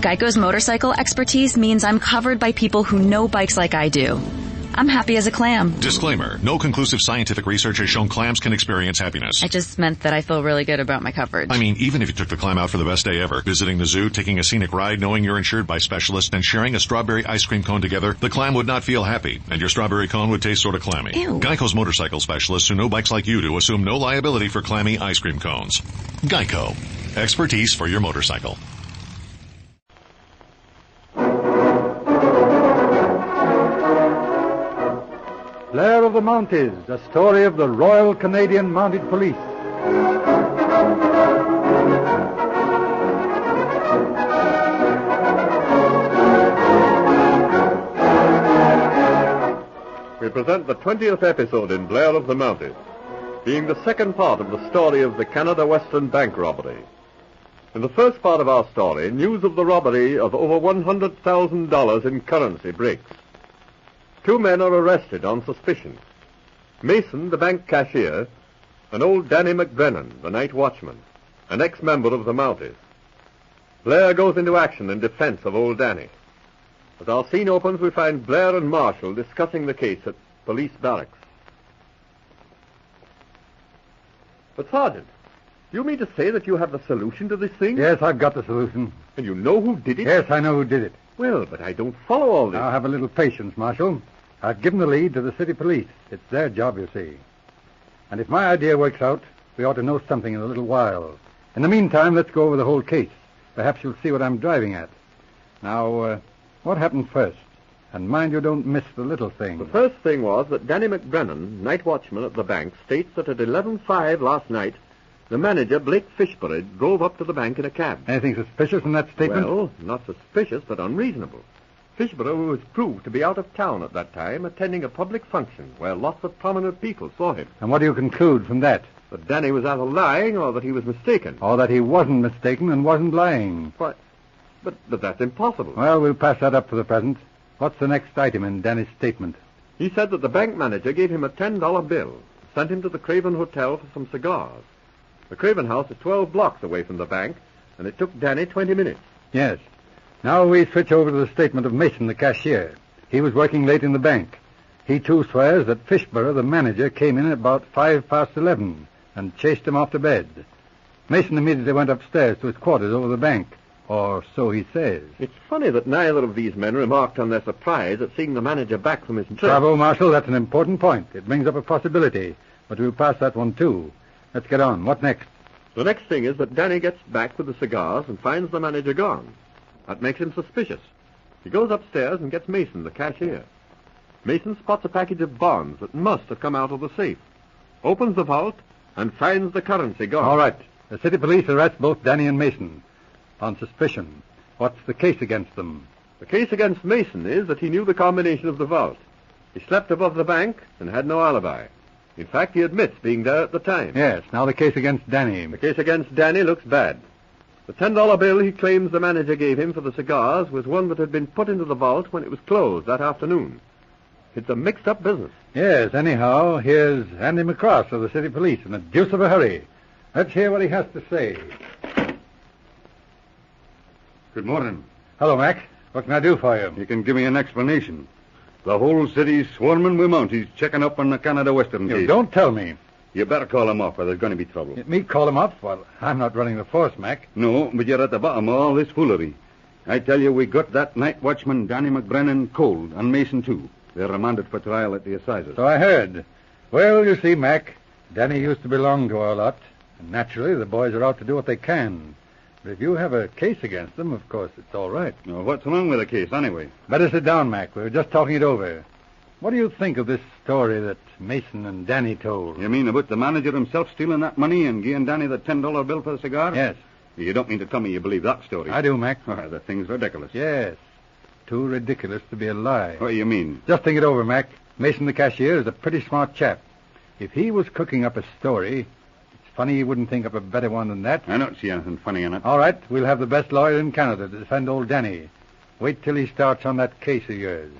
Geico's motorcycle expertise means I'm covered by people who know bikes like I do. I'm happy as a clam. Disclaimer. No conclusive scientific research has shown clams can experience happiness. I just meant that I feel really good about my coverage. I mean, even if you took the clam out for the best day ever, visiting the zoo, taking a scenic ride, knowing you're insured by specialists, and sharing a strawberry ice cream cone together, the clam would not feel happy, and your strawberry cone would taste sort of clammy. Ew. Geico's motorcycle specialists who know bikes like you do assume no liability for clammy ice cream cones. Geico. Expertise for your motorcycle. Blair of the Mounties, a story of the Royal Canadian Mounted Police. We present the 20th episode in Blair of the Mounties, being the second part of the story of the Canada Western Bank robbery. In the first part of our story, news of the robbery of over $100,000 in currency breaks. Two men are arrested on suspicion. Mason, the bank cashier, and old Danny McBrennan, the night watchman, an ex-member of the Mounties. Blair goes into action in defense of old Danny. As our scene opens, we find Blair and Marshall discussing the case at police barracks. But, Sergeant, do you mean to say that you have the solution to this thing? Yes, I've got the solution. And you know who did it? Yes, I know who did it. Well, but I don't follow all this. Now, have a little patience, Marshal. I've given the lead to the city police. It's their job, you see. And if my idea works out, we ought to know something in a little while. In the meantime, let's go over the whole case. Perhaps you'll see what I'm driving at. Now, what happened first? And mind you don't miss the little thing. The first thing was that Danny McBrennan, night watchman at the bank, states that at 11:05 last night, the manager, Blake Fishbury, drove up to the bank in a cab. Anything suspicious in that statement? Well, not suspicious, but unreasonable. Fishbury was proved to be out of town at that time, attending a public function where lots of prominent people saw him. And what do you conclude from that? That Danny was either lying or that he was mistaken. Or that he wasn't mistaken and wasn't lying. What? But that's impossible. Well, we'll pass that up for the present. What's the next item in Danny's statement? He said that the bank manager gave him a $10 bill, sent him to the Craven Hotel for some cigars. The Craven house is 12 blocks away from the bank, and it took Danny 20 minutes. Yes. Now we switch over to the statement of Mason, the cashier. He was working late in the bank. He, too, swears that Fishbury, the manager, came in at about 11:05 and chased him off to bed. Mason immediately went upstairs to his quarters over the bank, or so he says. It's funny that neither of these men remarked on their surprise at seeing the manager back from his trip. Bravo, Marshal. That's an important point. It brings up a possibility, but we'll pass that one, too. Let's get on. What next? The next thing is that Danny gets back with the cigars and finds the manager gone. That makes him suspicious. He goes upstairs and gets Mason, the cashier. Mason spots a package of bonds that must have come out of the safe, opens the vault, and finds the currency gone. All right. The city police arrest both Danny and Mason on suspicion. What's the case against them? The case against Mason is that he knew the combination of the vault. He slept above the bank and had no alibi. In fact, he admits being there at the time. Yes. Now the case against Danny. The case against Danny looks bad. The $10 bill he claims the manager gave him for the cigars was one that had been put into the vault when it was closed that afternoon. It's a mixed-up business. Yes, anyhow, here's Andy McCross of the city police in a deuce of a hurry. Let's hear what he has to say. Good morning. Hello, Mac. What can I do for you? You can give me an explanation. The whole city's swarming with Mounties checking up on the Canada Western case. Don't tell me. You better call him off or there's going to be trouble. Me call him up? Well, I'm not running the force, Mac. No, but you're at the bottom of all this foolery. I tell you, we got that night watchman, Danny McBrennan, cold, and Mason, too. They're remanded for trial at the assizes. So I heard. Well, you see, Mac, Danny used to belong to our lot, and naturally the boys are out to do what they can. But if you have a case against them, of course, it's all right. Now, what's wrong with the case, anyway? Better sit down, Mac. We were just talking it over. What do you think of this story that Mason and Danny told? You mean about the manager himself stealing that money and giving Danny the $10 bill for the cigar? Yes. You don't mean to tell me you believe that story? I do, Mac. Oh, the thing's ridiculous. Yes. Too ridiculous to be a lie. What do you mean? Just think it over, Mac. Mason, the cashier, is a pretty smart chap. If he was cooking up a story, it's funny he wouldn't think up a better one than that. I don't see anything funny in it. All right, we'll have the best lawyer in Canada to defend old Danny. Wait till he starts on that case of yours.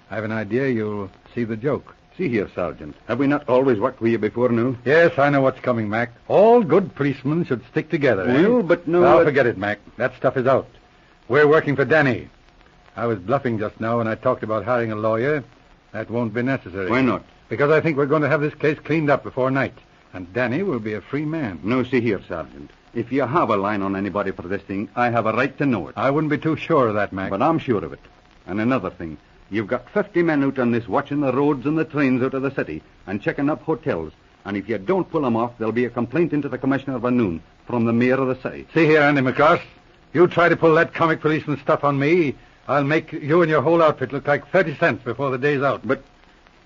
I have an idea you'll see the joke. See here, Sergeant. Have we not always worked with you before now? Yes, I know what's coming, Mac. All good policemen should stick together. Well, but no... Now, forget it, Mac. That stuff is out. We're working for Danny. I was bluffing just now when I talked about hiring a lawyer. That won't be necessary. Why not? Because I think we're going to have this case cleaned up before night, and Danny will be a free man. No, see here, Sergeant. If you have a line on anybody for this thing, I have a right to know it. I wouldn't be too sure of that, Mac. But I'm sure of it. And another thing, you've got 50 men out on this watching the roads and the trains out of the city and checking up hotels. And if you don't pull them off, there'll be a complaint into the Commissioner by noon from the mayor of the city. See here, Andy McCross. You try to pull that comic policeman stuff on me, I'll make you and your whole outfit look like 30 cents before the day's out. But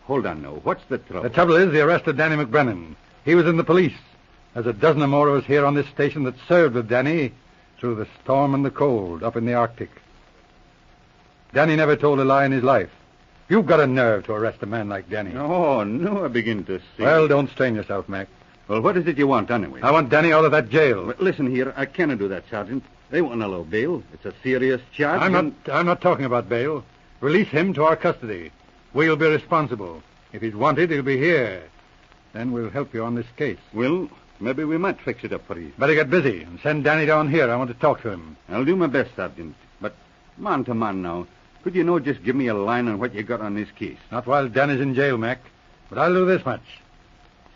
hold on now. What's the trouble? The trouble is the arrest of Danny McBrennan. He was in the police. There's a dozen or more of us here on this station that served with Danny through the storm and the cold up in the Arctic. Danny never told a lie in his life. You've got a nerve to arrest a man like Danny. No, I begin to see. Well, don't strain yourself, Mac. Well, what is it you want, anyway? I want Danny out of that jail. But listen here, I cannot do that, Sergeant. They won't allow bail. It's a serious charge. I'm not talking about bail. Release him to our custody. We'll be responsible. If he's wanted, he'll be here. Then we'll help you on this case. Well, maybe we might fix it up for you. Better get busy and send Danny down here. I want to talk to him. I'll do my best, Sergeant. But man to man now, could you just give me a line on what you got on this case? Not while Danny's in jail, Mac. But I'll do this much.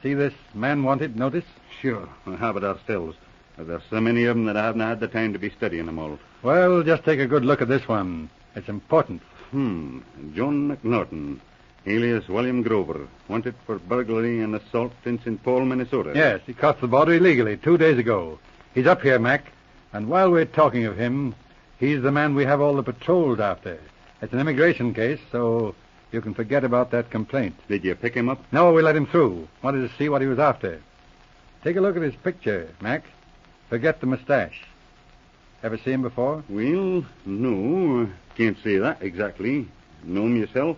See this man wanted notice? Sure, we'll have it ourselves. But there's so many of them that I haven't had the time to be studying them all. Well, just take a good look at this one. It's important. John McNaughton, alias William Grover, wanted for burglary and assault in St. Paul, Minnesota. Yes, he crossed the border illegally 2 days ago. He's up here, Mac. And while we're talking of him, he's the man we have all the patrols after. It's an immigration case, so you can forget about that complaint. Did you pick him up? No, we let him through. Wanted to see what he was after. Take a look at his picture, Mac. Forget the mustache. Ever see him before? Well, no. Can't say that exactly. Know him yourself?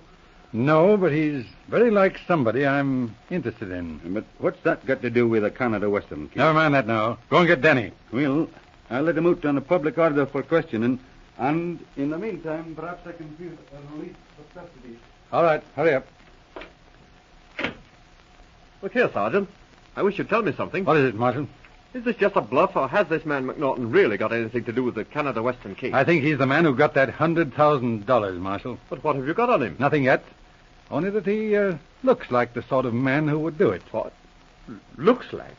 No, but he's very like somebody I'm interested in. But what's that got to do with the Canada Western case? Never mind that now. Go and get Danny. Well, I'll let him out on a public order for questioning. And in the meantime, perhaps I can feel a release for custody. All right, hurry up. Look here, Sergeant. I wish you'd tell me something. What is it, Marshal? Is this just a bluff, or has this man McNaughton really got anything to do with the Canada Western case? I think he's the man who got that $100,000, Marshal. But what have you got on him? Nothing yet. Only that he looks like the sort of man who would do it. What? Looks like?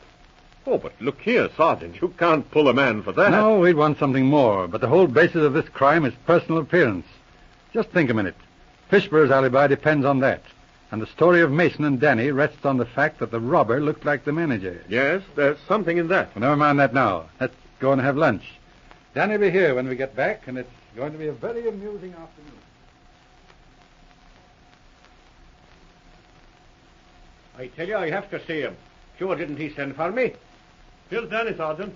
Oh, but look here, Sergeant. You can't pull a man for that. No, we'd want something more. But the whole basis of this crime is personal appearance. Just think a minute. Fishburne's alibi depends on that. And the story of Mason and Danny rests on the fact that the robber looked like the manager. Yes, there's something in that. Well, never mind that now. Let's go and have lunch. Danny will be here when we get back, and it's going to be a very amusing afternoon. I tell you, I have to see him. Sure didn't he send for me? Here's Danny, Sergeant.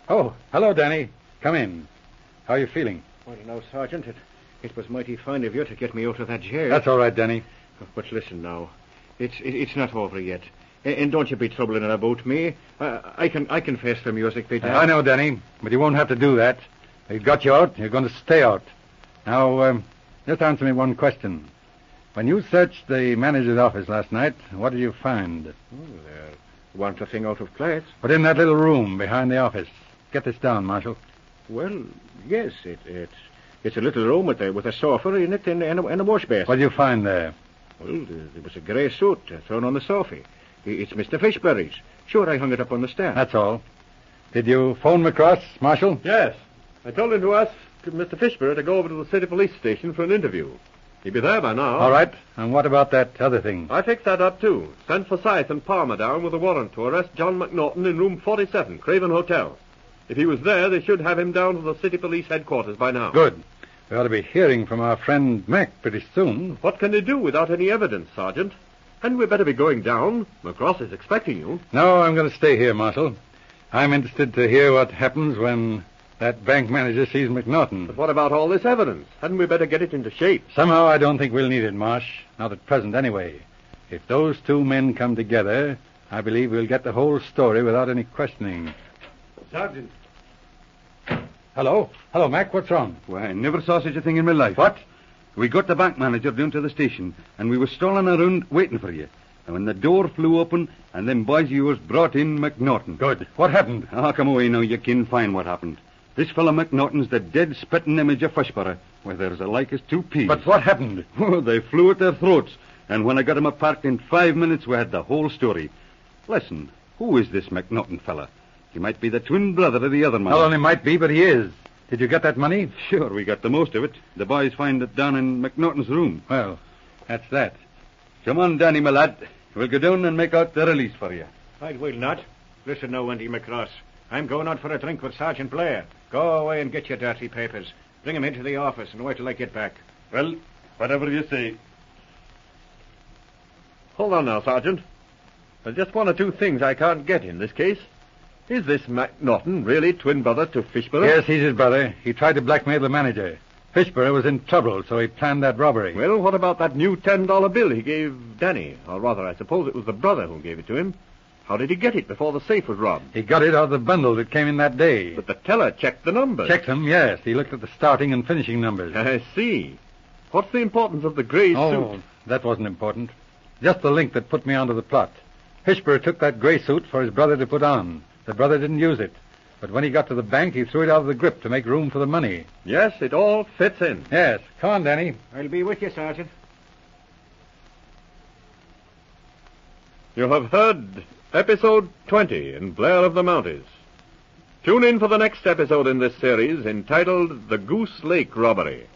Oh, hello, Danny. Come in. How are you feeling? Well, you know, Sergeant, it was mighty fine of you to get me out of that jail. That's all right, Danny. But listen now, it's not over yet. And don't you be troubling it about me. I can face the music, be damned. I know, Danny, but you won't have to do that. They've got you out. You're going to stay out. Now, just answer me one question. When you searched the manager's office last night, what did you find? There wasn't a thing out of place. But in that little room behind the office. Get this down, Marshal. Well, yes, it's a little room with a sofa in it and a wash basin. What did you find there? Well, there was a grey suit thrown on the sofa. It's Mr. Fishburne's. Sure, I hung it up on the stand. That's all. Did you phone McCross, Marshal? Yes. I told him to ask Mr. Fishburne to go over to the city police station for an interview. He'll be there by now. All right. And what about that other thing? I fixed that up, too. Sent Forsyth and Palmer down with a warrant to arrest John McNaughton in room 47, Craven Hotel. If he was there, they should have him down to the city police headquarters by now. Good. We ought to be hearing from our friend Mac pretty soon. What can they do without any evidence, Sergeant? Hadn't we better be going down? McCross is expecting you. No, I'm going to stay here, Marshal. I'm interested to hear what happens when that bank manager sees McNaughton. But what about all this evidence? Hadn't we better get it into shape? Somehow I don't think we'll need it, Marsh. Not at present, anyway. If those two men come together, I believe we'll get the whole story without any questioning. Sergeant. Hello? Hello, Mac. What's wrong? Why, I never saw such a thing in my life. What? We got the bank manager down to the station, and we were stalling around waiting for you. And when the door flew open, and them boys of yours brought in McNaughton. Good. What happened? Oh, come away now. You can find what happened. This fellow McNaughton's the dead spitting image of Fishburne, where there's a like as two peas. But what happened? Oh, they flew at their throats, and when I got 'em apart in 5 minutes, we had the whole story. Listen, who is this McNaughton fella? He might be the twin brother of the other man. Not only might be, but he is. Did you get that money? Sure, we got the most of it. The boys find it down in McNaughton's room. Well, that's that. Come on, Danny, my lad. We'll go down and make out the release for you. I will not. Listen now, Wendy McCross. I'm going out for a drink with Sergeant Blair. Go away and get your dirty papers. Bring 'em into the office and wait till I get back. Well, whatever you say. Hold on now, Sergeant. There's just one or two things I can't get in this case. Is this McNaughton really twin brother to Fishburne? Yes, he's his brother. He tried to blackmail the manager. Fishburne was in trouble, so he planned that robbery. Well, what about that new $10 bill he gave Danny? Or rather, I suppose it was the brother who gave it to him. How did he get it before the safe was robbed? He got it out of the bundle that came in that day. But the teller checked the numbers. Checked them, yes. He looked at the starting and finishing numbers. I see. What's the importance of the gray Oh, suit? that wasn't important. Just the link that put me onto the plot. Fishburne took that gray suit for his brother to put on. The brother didn't use it. But when he got to the bank, he threw it out of the grip to make room for the money. Yes, it all fits in. Yes. Come on, Danny. I'll be with you, Sergeant. You have heard episode 20 in Blair of the Mounties. Tune in for the next episode in this series entitled The Goose Lake Robbery.